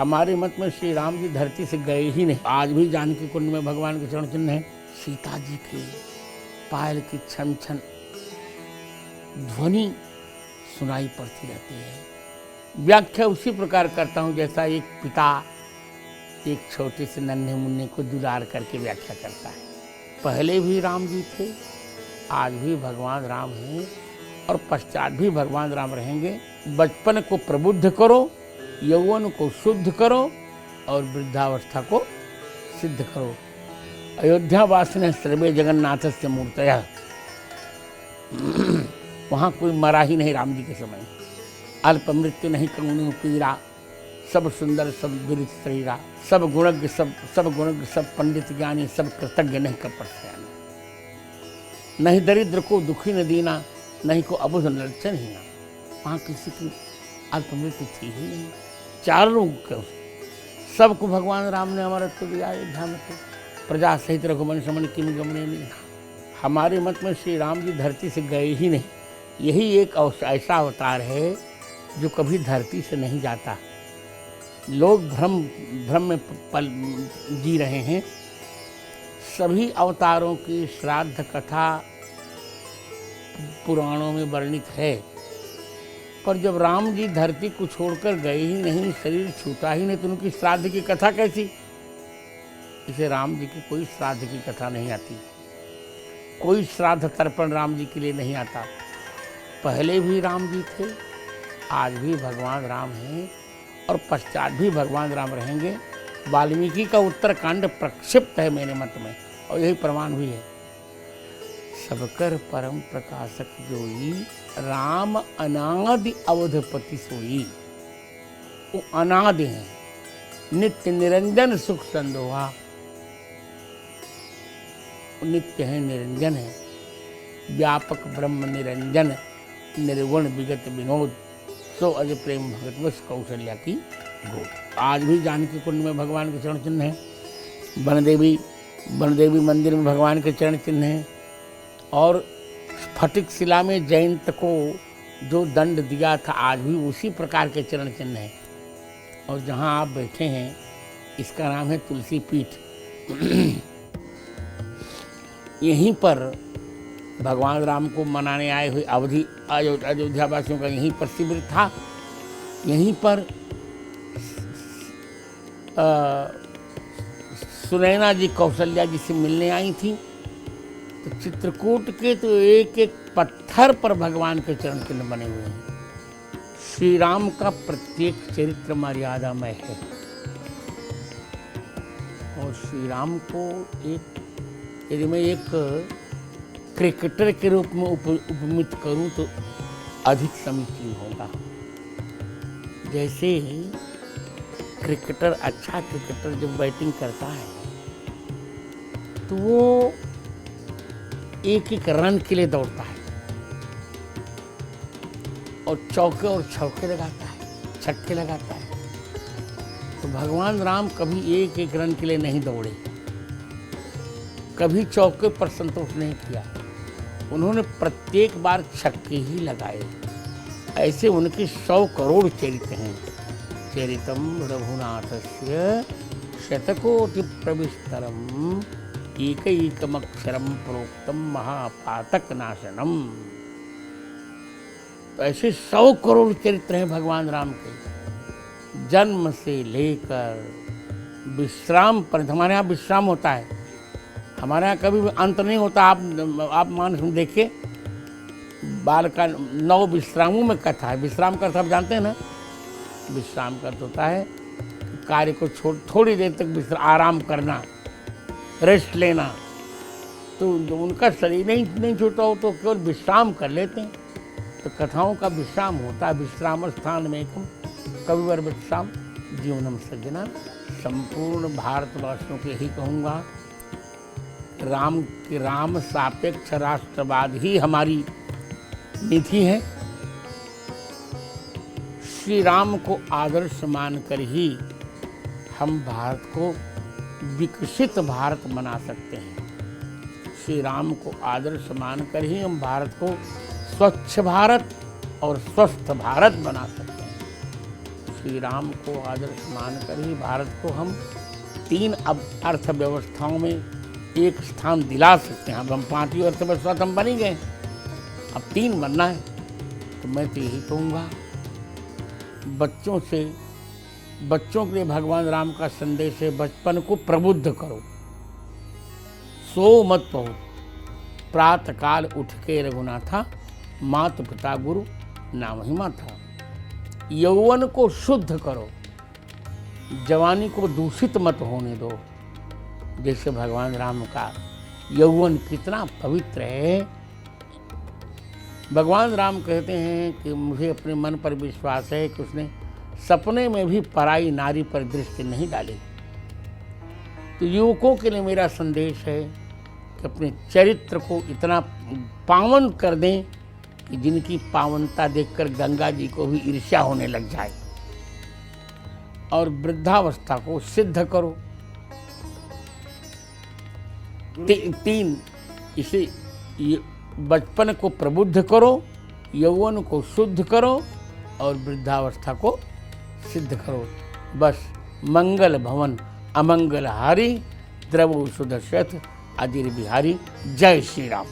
हमारे मत में श्री राम जी धरती से गए ही नहीं। आज भी जानकी कुंड में भगवान के चरण चिन्ह है। सीता जी के पायल की छन छन ध्वनि सुनाई पड़ती रहती है। व्याख्या उसी प्रकार करता हूँ जैसा एक पिता एक छोटे से नन्हे मुन्ने को दुलार करके व्याख्या करता है। पहले भी राम जी थे, आज भी भगवान राम हैं और पश्चात भी भगवान राम रहेंगे। बचपन को प्रबुद्ध करो, यौवन को शुद्ध करो और वृद्धावस्था को सिद्ध करो। अयोध्या वासिनः सर्वे जगन्नाथस्य मूर्तयः। वहाँ कोई मरा ही नहीं राम जी के समय। अल्प मृत्यु नहीं कमुनि पीरा, सब सुंदर सब विदित शरीरा, सब गुणज्ञ सब पंडित ज्ञानी, सब कृतज्ञ नहीं कपट सयाना। नहीं दरिद्र को दुखी न दीना, नहीं को अबुझ लक्षण ही ना। वहाँ किसी की अल्प मृत्यु थी ही नहीं। चारों को सबको भगवान राम ने अमरत्व दिया। अयोध्या में तो प्रजा सहित रघुवंश समन किम गमने नहीं। हमारे मत में श्री राम जी धरती से गए ही नहीं। यही एक ऐसा अवतार है जो कभी धरती से नहीं जाता। लोग भ्रम में जी रहे हैं। सभी अवतारों की श्राद्ध कथा पुराणों में वर्णित है, पर जब राम जी धरती को छोड़कर गए ही नहीं, शरीर छूटा ही नहीं, तो उनकी श्राद्ध की कथा कैसी? इसे राम जी की कोई श्राद्ध की कथा नहीं आती, कोई श्राद्ध तर्पण राम जी के लिए नहीं आता। पहले भी राम जी थे, आज भी भगवान राम हैं और पश्चात भी भगवान राम रहेंगे। वाल्मीकि का उत्तरकांड प्रक्षिप्त है मेरे मत में और यही प्रमाण भी है। सबकर परम प्रकाशक जोई, राम अनादि अवधपति सोई। वो अनादि हैं, नित्य निरंजन सुख संदोहा। नित्य है, निरंजन है, व्यापक ब्रह्म निरंजन, निर्गुण विगत विनोद, सो अज प्रेम भगतवश कौशल्या की गोद। आज भी जानकी कुंड में भगवान के चरण चिन्ह है। बनदेवी मंदिर में भगवान के चरण चिन्ह हैं और स्फटिक शिला में जयंत को जो दंड दिया था, आज भी उसी प्रकार के चरण चिन्ह हैं। और जहाँ आप बैठे हैं इसका नाम है तुलसी पीठ। यहीं पर भगवान राम को मनाने आए हुए अयोध्या वासियों का यहीं पर शिविर था। यहीं पर सुनैना जी कौशल्या जी से मिलने आई थी। तो चित्रकूट के तो एक एक पत्थर पर भगवान के चरण चिन्ह बने हुए हैं। श्री राम का प्रत्येक चरित्र मर्यादामय है और श्री राम को यदि मैं एक क्रिकेटर के रूप में उपमित करूं तो अधिक समीचीन होगा। जैसे क्रिकेटर, अच्छा क्रिकेटर जब बैटिंग करता है तो वो एक एक रन के लिए दौड़ता है और चौके और छक्के लगाता है, छक्के लगाता है। तो भगवान राम कभी एक एक रन के लिए नहीं दौड़े, कभी चौके पर संतोष नहीं किया। उन्होंने प्रत्येक बार छक्के ही लगाए। ऐसे उनके 100 करोड़ चरित्र हैं। चरितम रघुनाथस्य शतकोटि प्रविस्तरम, एकैकमक्षरम प्रोक्तम महापातक नाशनम। तो ऐसे 100 करोड़ चरित्र हैं भगवान राम के। जन्म से लेकर विश्राम पर, हमारे यहाँ विश्राम होता है, हमारे यहाँ कभी अंत नहीं होता। आप मानस में देखिए, बाल का 9 विश्रामों में कथा है। विश्राम का अर्थ आप जानते हैं ना? विश्राम का अर्थ होता है कार्य को छोड़ थोड़ी देर तक आराम करना, रेस्ट लेना। तो उनका शरीर नहीं छूटा हो तो केवल विश्राम कर लेते हैं। तो कथाओं का विश्राम होता है। विश्राम स्थान में कविवर विश्राम जीवनम सज्जना। संपूर्ण भारतवासियों को यही कहूँगा, राम सापेक्ष राष्ट्रवाद ही हमारी नीति है। श्री राम को आदर्श मानकर ही हम भारत को विकसित भारत बना सकते हैं। श्री राम को आदर्श मानकर ही हम भारत को स्वच्छ भारत और स्वस्थ भारत बना सकते हैं। श्री राम को आदर्श मानकर ही भारत को हम 3 अर्थव्यवस्थाओं में एक स्थान दिला सकते हैं। अब हम 5वीं अर्थव्यवस्था तो हम बन ही गए, अब 3 बनना है। तो मैं तो यही कहूँगा, बच्चों के लिए भगवान राम का संदेश है, बचपन को प्रबुद्ध करो, सो मत पहो, प्रातः काल उठ के रघुनाथा, माता पिता गुरु नाम ही माता। यौवन को शुद्ध करो, जवानी को दूषित मत होने दो। जैसे भगवान राम का यौवन कितना पवित्र है। भगवान राम कहते हैं कि मुझे अपने मन पर विश्वास है कि उसने सपने में भी पराई नारी पर दृष्टि नहीं डाली। तो युवकों के लिए मेरा संदेश है कि अपने चरित्र को इतना पावन कर दें कि जिनकी पावनता देखकर गंगा जी को भी ईर्ष्या होने लग जाए। और वृद्धावस्था को सिद्ध करो। 3 इसे बचपन को प्रबुद्ध करो, यौवन को शुद्ध करो और वृद्धावस्था को सिद्ध करो। बस मंगल भवन अमंगल हारी, द्रवो सुदर्शत अजीर बिहारी। जय श्री राम।